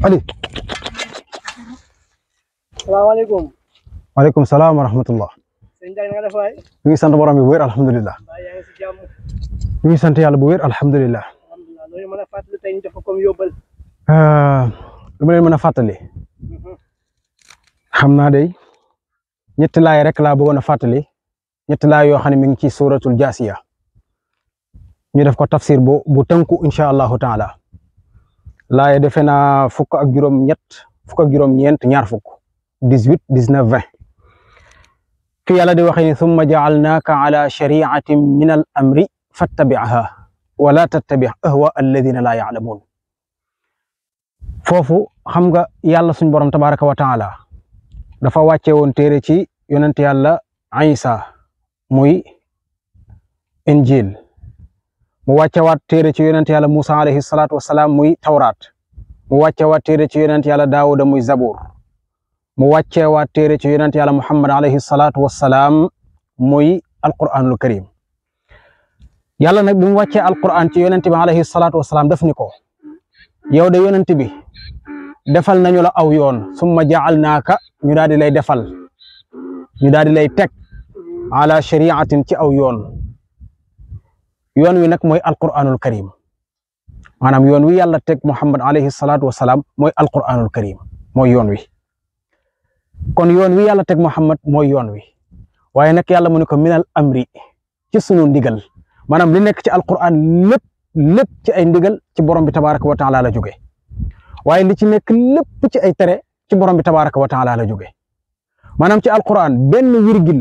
Ali. Assalamualaikum. Waalaikumsalam warahmatullah. Sëñ Ndiaye nga def waay. Ñu ngi sant borom bi bu wér alhamdulilah. Mbaa yaa ngi si jàmm. Ñu ngi sant yàlla bu wér alhamdulilah. Alhamdulilah loolu mën a fàttali tey ñu def ko comme yóbbal. lu ma leen mën a fàttali. xam naa day ñetti laay rek laa bëggoon a fàttali ñetti laay yoo xam ne mi ngi ci suratul jaasiya ñu def ko tafsir bu tënku incha allahu taala laay defe naa fukk ak juróom-ñeent ñaar fukk 18 19 20 fi yàlla di waxee ni summa jaalnaaka ala shariatin min al amri fattabi'ha wala tattabi' ahwa alladina laa ya'lamun foofu xam nga yàlla suñ borom tabaraka wa taala dafa wàcce woon téere ci yonent yàlla Isa muy injil mu wàcce waat téere ci yonent yàlla Musa alayhi salaatu wasalaam muy tawraat mu wàcce waat téere ci yonent yàlla Daawuda muy zabur mu wàcce waat téere ci yonent yàlla Muhammad alayhi salaatu wasalaam muy alquranul karim yàlla nag bi mu wàccee alquran ci yonent bi alayhi salaatu wasalaam def ni ko yow de yonent bi defal nañu la aw yoon summa ja'alnaaka ñu daal di lay defal ñu daal di lay teg ala shari'atin ci aw yoon wi nag mooy alquranul karim maanaam yoon wi yàlla teg Muhammad alayhi salaatu wasalaam mooy alquranul karim mooy yoon wi kon yoon wi yàlla teg Muhammad mooy yoon wi waaye nag yàlla mu ne ko minal amri ci sunu ndigal maanaam li nekk ci alquran lépp ci ay ndigal ci borom bi tabaraka wa taala la jóge waaye li ci nekk lépp ci ay tere ci borom bi tabaraka wa taala la jóge maanaam ci alquran benn wirgil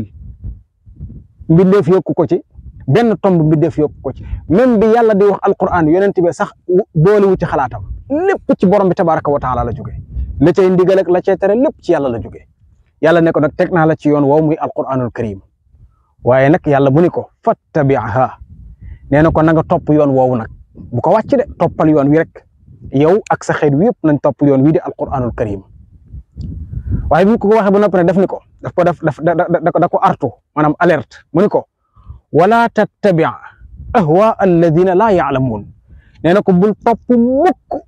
mbindeef yokku ko ci benn tomb mbindeef yokku ko ci même bi yàlla di wax alquran yonent bi sax boolewu ci xalaatam lépp ci borom bi tabaraka wa taala la jóge la cay ndigal ak la cay tere lépp ci yàlla la jóge yàlla ne ko nag teg naa la ci yoon woow muy alquranul karim waaye nag yàlla mu ni ko fattabi'ha nee na ko na nga topp yoon woowu nag bu ko wàcc de toppal yoon wi rek yow ak sa xeet wi yëpp nañ topp yoon wi di alquranul karim waaye bi mu ko waxee ba noppi nag def ni ko da ko artu maanaam alerte mu ni ko wala tattabi' ahwa alladina laa ya'lamun nee na ko bul topp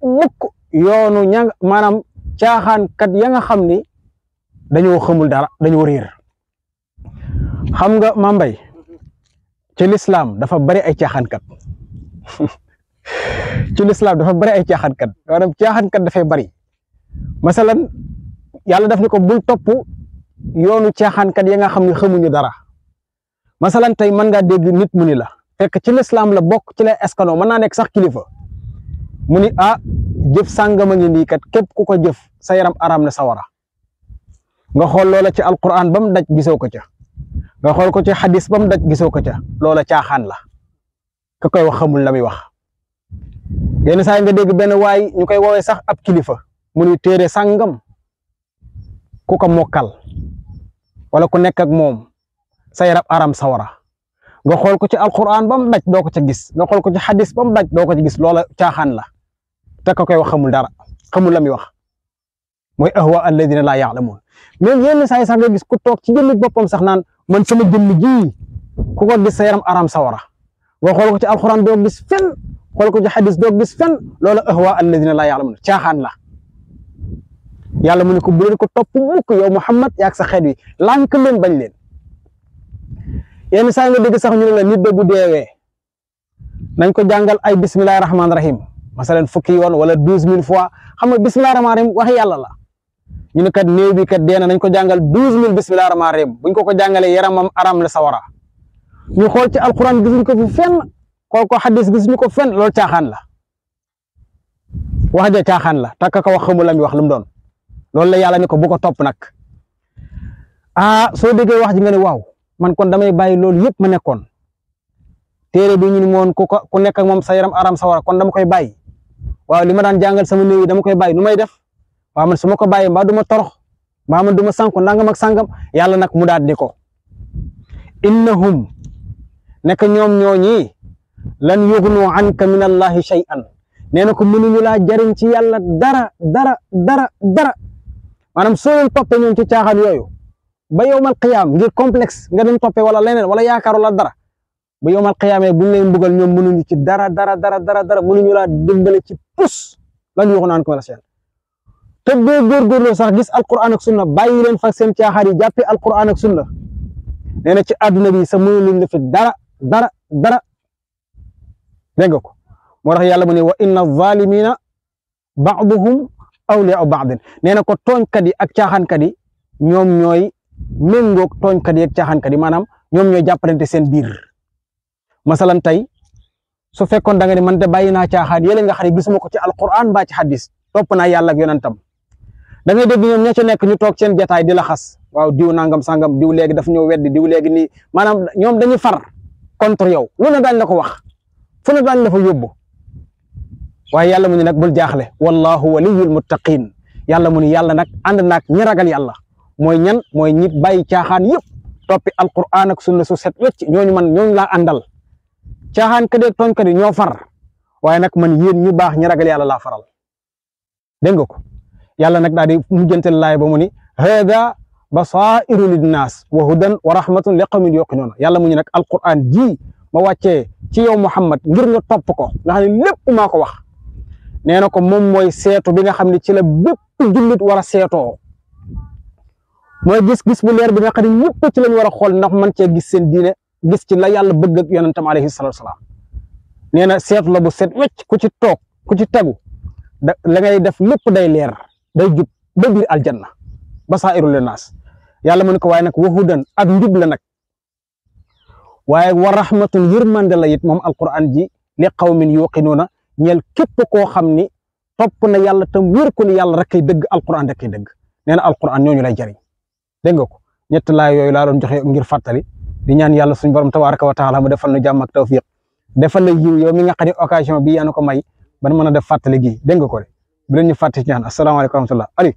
mukk yoonu ña maanaam caaxaankat ya nga xam ni dañoo xamul dara dañoo réer xam nga mambay ci lislaam dafa bari ay caaxaankat ci lislaam dafa bari ay caaxaankat maanaam caaxaankat dafay bari masalan yàlla daf ni ko bul topp yoonu caaxaankat ya nga xam ne xamuñu dara masalan tey mën ngaa dégg nit mu ni la fekk ci lislaam la bokk ci lay eskano mën naa nekk sax kilifa mu ni jëf sàngama ngi nii kat képp ku ko jëf sa yaram araam na sawara nga xool loola ci alquran ba mu daj gisoo ko ca nga xool ko ci xadis ba mu daj gisoo ko ca loola caaxaan la ka koy wax xamul la muy wax yenn saa yi nga dégg benn waay ñu koy woowee sax ab kilifa mu ni téere sàngam ku ko mokkal wala ku nekk ak moom sa yaram aram sawara nga xool ko ci alquran ba mu daj doo ko ca gis nga xool ko ci xadis ba mu daj doo ko ca gis loola caaxaan la te ka koy wax xamul dara xamul la muy wax mooy ahwa alladina laa ya'lamun même yenn saa yi sax nga gis ku toog ci jëmmi boppam sax naan man sama jëmm ji ku ko gis sa yaram aram sawara nga xool ko ci alquran doo gis fenn xool ko ci xadis doo gis fenn loola ahwa alladina laa ya'lamun caaxaan la yàlla mu ne ko bu leen ko topp mukk yow Muhammad yaag sa xeet wi lànk leen bañ leen yenn saa yi nga dégg sax ñu ne la nit de bu deewee nañ ko jàngal ay bismillahi rahmaani rahim masalan fukki yoon wala 12000 fois xam nga bismillahi rahmaani rahim wax yàlla la ñu ne kat néew bi kat dee na nañ ko jàngal 12000 bismillahi rahmaani rahim buñ ko jàngalee yaramam aram la sawara ñu xool ci alquran gisuñ ko fi fenn xool ko xadis gisuñu ko fenn loolu caaxaan la wax ja caaxaan la takka ko wax xamul la mi wax lu mu doon loolu la yàlla ni ko bu ko topp nag soo déggee wax ji nga ne waaw man kon damay bàyyi loolu yëpp ma nekkoon téere bi ñu ni moon ku nekk ak moom sa yaram aram sawara kon dama koy bàyyi waaw li ma daan jàngal sama néew yi dama koy bàyyi nu may def waaw man su ma ko bàyyi mbaa du ma torox mbaa man du ma sànku nangam ak sàngam yàlla nag mu daat di ko innahum nekk ñoom ñooñi lan yughnu anka min allahi shay'an nee na ko mënuñu laa jariñ ci yàlla dara maanaam soo leen toppee ñoom ci caaxaan yooyu ba yowmal qiyaam ngir complexe nga dem toppee wala leneen wala yaakaaru la dara ba yowmal qiyaamee buñ leen mbugal ñoom mënuñu ci dara mënuñu laa dimbale ci tus lan yughnikum min shay'in te boo góorgóorloo sax gis alquran ak sunna bàyyi leen fa seen caaxaan yi jàppee alquran ak sunna nee na ci àdduna bi sa mënuñ la fi dara dégg nga ko moo tax yàlla mu ne wa inna zalimina ba'duhum awliyaa'u ba'din nee na ko tooñkat yi ak caaxaankat yi ñoom ñooy méngoog tooñkat yi ak caaxaankat yi maanaam ñoom ñooy jàppalante seen biir masalan tey su fekkoon da nga ne man de bàyyi naa caaxaan yële nga xam ne gisuma ko ci alquran mbaa ci hadis topp naa yàlla ak yonentam da ngay dégg ñoom ña ca nekk ñu toog seen jataay di la xas waaw diw nangam sangam diw léegi daf ñëw weddi diw léegi nii maanaam ñoom dañuy far contre yow lu ne daañ la ko wax fu ne daañ la fa yóbbu waaye yàlla mu ne nag bul jaaxle wallahu waliyul muttaqin yàlla mu ne yàlla nag ànd naag ñi ragal yàlla mooy ñan mooy ñi bàyyi caaxaan yëpp toppi alquran ak sunna su set wecc ñooñu laa àndal caaxaan ka dee tooñ ka di ñoo far waaye nag man yéen ñu baax ñi ragal yàlla laa faral dégg nga ko yàlla nag daal di mujjantel laay ba mu ni hada basairu linnaas wa hudan wa rahmatun li qawmin yuqinuuna yàlla mu ñu nag alquran ji ma wàccee ci yow Muhammad ngir nga topp ko nga xam ne lépp maa ko wax nee na ko moom mooy seetu bi nga xam ne ci la bépp jullit war a seetoo mooy gis-gis bu leer bi nga xam ne ñëpp ci lañ war a xool ndax man cee gis seen diine gis ci la yàlla bëgg ak yonentam alayhi salaatu wasalaam nee na seetu la bu set wecc ku ci toog ku ci tegu la ngay def lépp day leer day jub ba biir aljanna basairu linnaas yàlla mu ne ko waaye nag wa hudan ak njub la nag waaye wa rahmatun yërmande la it moom alquran ji li qawmin yuqinuuna ñeel képp koo xam ni topp na yàlla tam wér ko ni yàlla rek kay dëgg alquran rek kay dëgg nee na alquran ñooñu lay jariñ dégg nga ko ñett laa yooyu laa doon joxe ngir fàttali di ñaan yàlla suñu borom tabaraka wa taala mu defal nu jàmm ak tawfiq defal la yiw yow mi nga xam ne occasion bi yaa ko may ban mën a def fàttali gi dégg nga ko de bu leen ñu fàtte ci ñaan asalaamaaleykum wa rahmatullah ali